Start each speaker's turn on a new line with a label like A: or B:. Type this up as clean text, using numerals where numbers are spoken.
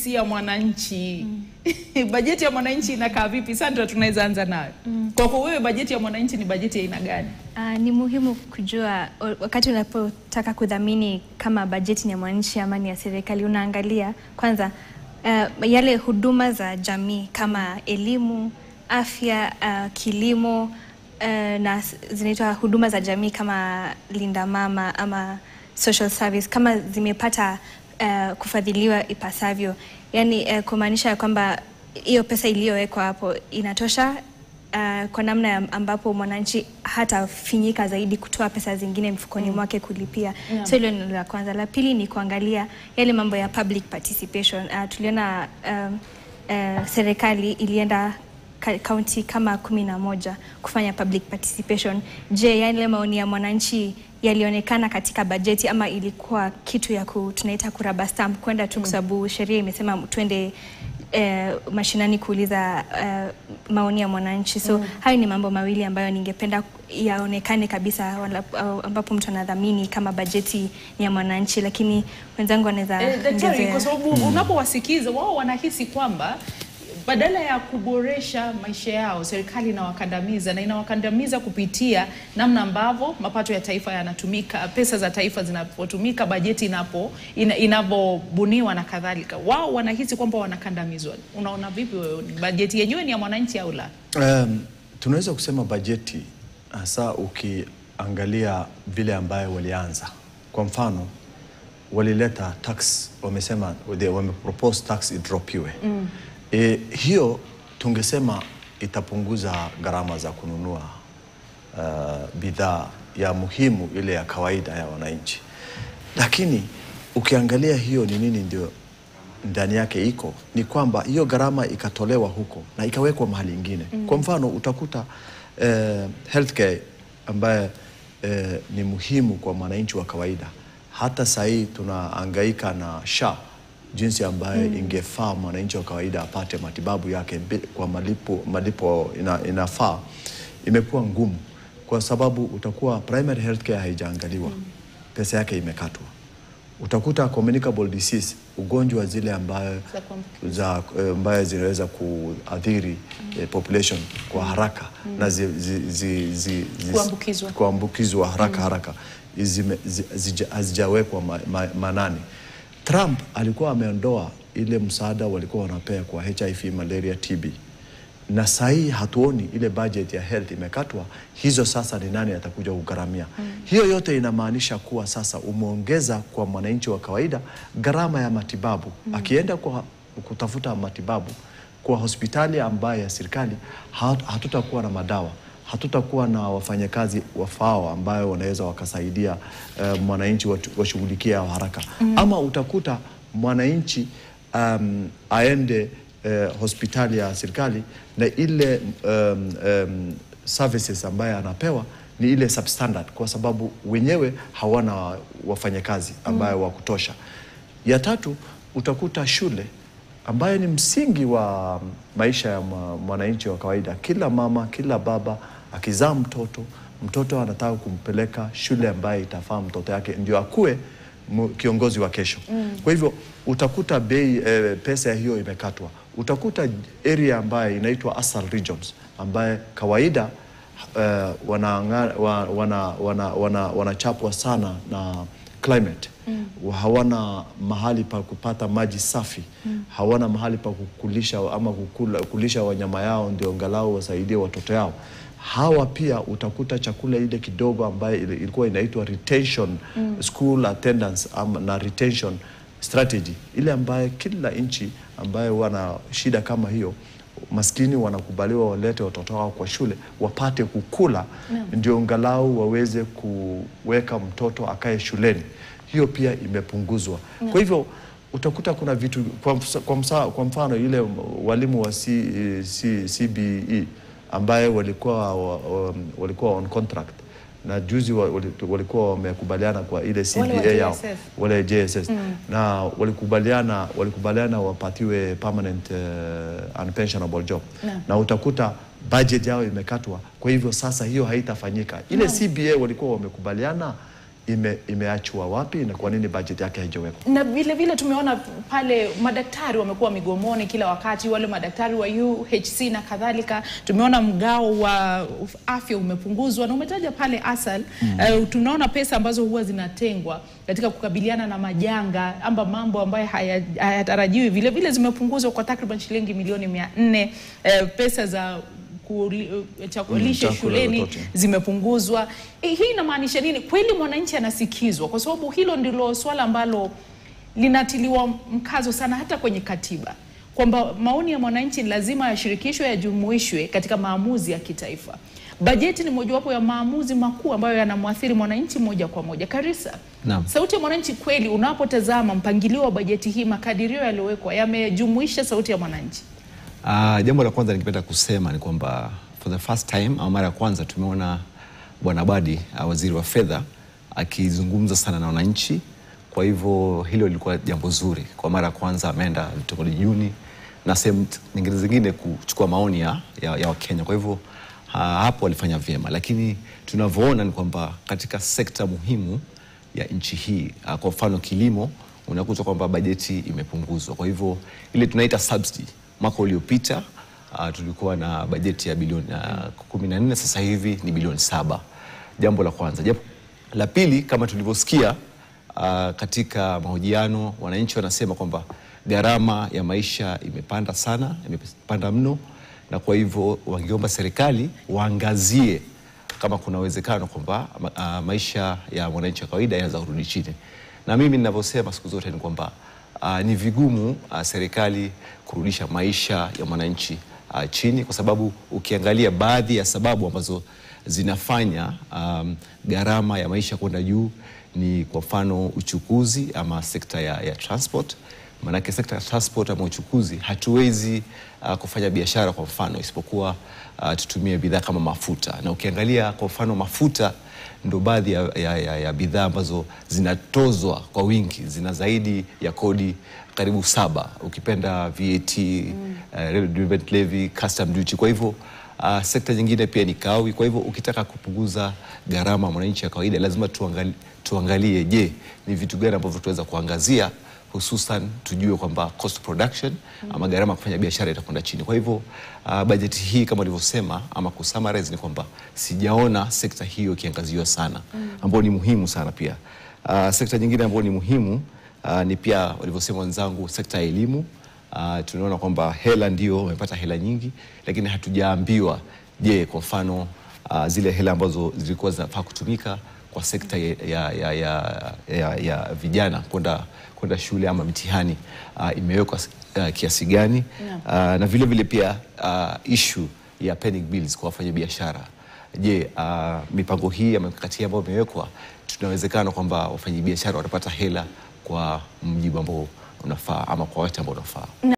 A: si ya mwananchi. Bajeti ya mwananchi inakaa vipi? Sandra, tunaweza anza nayo. Kwa wewe bajeti ya mwananchi ni bajeti ya aina gani?
B: Ni muhimu kujua wakati unapotaka kudhamini kama bajeti ni ya mwananchi ama ni ya serikali, unaangalia kwanza yale huduma za jamii kama elimu, afya, kilimo, na zinaitwa huduma za jamii kama Linda Mama ama social service, kama zimepata kufadhiliwa ipasavyo. Yani kumaanisha kwamba hiyo pesa iliyowekwa hapo inatosha kwa namna ambapo mwananchi hata finyika zaidi kutoa pesa zingine mfukoni mwake kulipia. So hilo ni la kwanza. La pili ni kuangalia yale mambo ya public participation. Tuliona serikali ilienda kaunti kama 11 kufanya public participation. Je, yale maoni ya mwananchi yalionekana katika bajeti ama ilikuwa kitu ya tunaita kuraba stamp, kwenda tu kwa sababu sheria imesema twende mashinani kuuliza maoni ya mwananchi. So hayo ni mambo mawili ambayo ningependa yaonekane kabisa ambapo mtu anadhamini kama bajeti ni ya mwananchi, lakini wenzangu wanaweza
A: daktari, kwa sababu unapowasikiza wao wanahisi kwamba badala ya kuboresha maisha yao, serikali inawakandamiza kupitia namna ambavyo mapato ya taifa yanatumika, pesa za taifa zinapotumika, bajeti inapobuniwa na kadhalika. Wao wanahisi kwamba wanakandamizwa. Unaona vipi wewe, bajeti yenyewe ni ya mwananchi au la?
C: Tunaweza kusema bajeti hasa ukiangalia vile ambayo walianza. Kwa mfano, walileta tax, wamesema wamepropose tax idropiwe. Hiyo tungesema itapunguza gharama za kununua bidhaa ya muhimu ile ya kawaida ya wananchi. Lakini ukiangalia hiyo ni nini ndio ndani yake iko, ni kwamba hiyo gharama ikatolewa huko na ikawekwa mahali ingine. Kwa mfano utakuta healthcare ambaye ni muhimu kwa mwananchi wa kawaida. Hata sahii tunahangaika na SHA, jinsi ambaye ingefaa mwananchi wa kawaida apate matibabu yake kwa malipo inafaa, imekuwa ngumu kwa sababu utakuwa primary healthcare haijaangaliwa, pesa yake imekatwa. Utakuta communicable disease, ugonjwa zile ambaye zinaweza kuathiri population kwa haraka na kuambukizwa haraka hazijawekwa manani. Trump alikuwa ameondoa ile msaada walikuwa wanapea kwa HIV, malaria, TB. Na sahi hatuoni ile budget ya health imekatwa. Hizo sasa ni nani atakuja kugharamia? Hiyo yote inamaanisha kuwa sasa umeongeza kwa mwananchi wa kawaida gharama ya matibabu. Akienda kutafuta matibabu kwa hospitali ambayo ya serikali, hatutakuwa na madawa, hatutakuwa na wafanyakazi wafao ambayo wanaweza wakasaidia mwananchi washughulikia haraka. Ama utakuta mwananchi aende hospitali ya serikali na ile services ambayo anapewa ni ile substandard kwa sababu wenyewe hawana wafanyakazi ambayo wa kutosha. Ya tatu, utakuta shule ambayo ni msingi wa maisha ya mwananchi wa kawaida. Kila mama, kila baba akizaa mtoto anataka kumpeleka shule ambayo itafaa mtoto yake ndio akue kiongozi wa kesho. Kwa hivyo utakuta pesa ya hiyo imekatwa. Utakuta area ambayo inaitwa ASAL regions ambaye kawaida wanachapwa sana na climate. Hawana mahali pa kupata maji safi, hawana mahali pa kukulisha ama kulisha wanyama yao ndio angalau wasaidie watoto yao. Hawa pia utakuta chakula ile kidogo ambaye ilikuwa inaitwa retention school attendance na retention strategy, ile ambaye kila nchi ambaye wana shida kama hiyo, maskini wanakubaliwa walete watoto wao kwa shule wapate kukula ndio angalau waweze kuweka mtoto akae shuleni. Hiyo pia imepunguzwa. Kwa hivyo utakuta kuna vitu kwa mfano ile walimu wa CBE ambaye walikuwa on contract na juzi walikuwa wamekubaliana kwa ile CBA yao wale JSS na walikubaliana wapatiwe permanent unpensionable job na utakuta budget yao imekatwa. Kwa hivyo sasa hiyo haitafanyika. Ile CBA walikuwa wamekubaliana imeachwa wapi na kwa nini budget yake haijawekwa?
A: Na vile vile tumeona pale madaktari wamekuwa migomoni kila wakati, wale madaktari wa UHC na kadhalika. Tumeona mgao wa afya umepunguzwa na umetaja pale ASAL. Tunaona pesa ambazo huwa zinatengwa katika kukabiliana na majanga amba mambo ambayo hayatarajiwi vile vile zimepunguzwa kwa takriban shilingi milioni 400. Pesa za chakulishe shuleni zimepunguzwa. Hii inamaanisha nini? Kweli mwananchi anasikizwa? Kwa sababu hilo ndilo swala ambalo linatiliwa mkazo sana hata kwenye katiba, kwamba maoni ya mwananchi lazima yashirikishwe, yajumuishwe katika maamuzi ya kitaifa. Bajeti ni mojawapo ya maamuzi makuu ambayo yanamwathiri mwananchi moja kwa moja. Karisa, sauti ya mwananchi kweli, unapotazama mpangilio wa bajeti hii, makadirio yaliyowekwa yamejumuisha sauti ya mwananchi?
D: Jambo la kwanza ningependa kusema ni kwamba for the first time, au mara ya kwanza, tumeona Bwana Abadi, waziri wa fedha, akizungumza sana na wananchi. Kwa hivyo hilo lilikuwa jambo zuri. Kwa mara ya kwanza ameenda vitongojini na sehemu nyingine zingine kuchukua maoni ya Wakenya. Kwa hivyo hapo walifanya vyema, lakini tunavyoona ni kwamba katika sekta muhimu ya nchi hii, kwa mfano kilimo, unakuta kwamba bajeti imepunguzwa. Kwa hivyo ile tunaita subsidy, mwaka uliopita tulikuwa na bajeti ya bilioni 14, sasa hivi ni bilioni 7. Jambo la kwanza. La pili, kama tulivyosikia katika mahojiano, wananchi wanasema kwamba gharama ya maisha imepanda sana, imepanda mno, na kwa hivyo wangeomba serikali waangazie kama kuna uwezekano kwamba maisha ya mwananchi wa kawaida yanaweza kurudi chini. Na mimi ninavyosema siku zote ni kwamba ni vigumu serikali kurudisha maisha ya mwananchi chini, kwa sababu ukiangalia baadhi ya sababu ambazo zinafanya gharama ya maisha kwenda juu ni kwa mfano uchukuzi ama sekta ya transport. Manake sekta ya transport ama uchukuzi hatuwezi kufanya biashara kwa mfano isipokuwa tutumie bidhaa kama mafuta. Na ukiangalia kwa mfano mafuta ndo baadhi ya bidhaa ambazo zinatozwa kwa wingi, zina zaidi ya kodi karibu 7, ukipenda VAT, Revenue Levy, Custom Duty. Kwa hivyo sekta nyingine pia ni kawi. Kwa hivyo ukitaka kupunguza gharama mwananchi ya kawaida, lazima tuangalie je, ni vitu gani ambavyo tunaweza kuangazia, hususan tujue kwamba cost of production ama gharama kufanya biashara itakwenda chini. Kwa hivyo bajeti hii kama nilivyosema ama kusummarize ni kwamba sijaona sekta hiyo ikiangaziwa sana, ambayo ni muhimu sana pia. Sekta nyingine ambayo ni muhimu ni pia walivyosema wenzangu, sekta ya elimu. Tunaona kwamba hela ndio wamepata hela nyingi, lakini hatujaambiwa je, kwa mfano zile hela ambazo zilikuwa zinafaa kutumika kwa sekta ya vijana kwenda shule ama mitihani imewekwa kiasi gani? Na vile vile pia issue ya pending bills kwa wafanyabiashara. Je, mipango hii ya mikakati ambayo imewekwa, tunawezekana kwamba wafanyabiashara watapata hela kwa mjibu ambao unafaa ama kwa wakati ambao unafaa?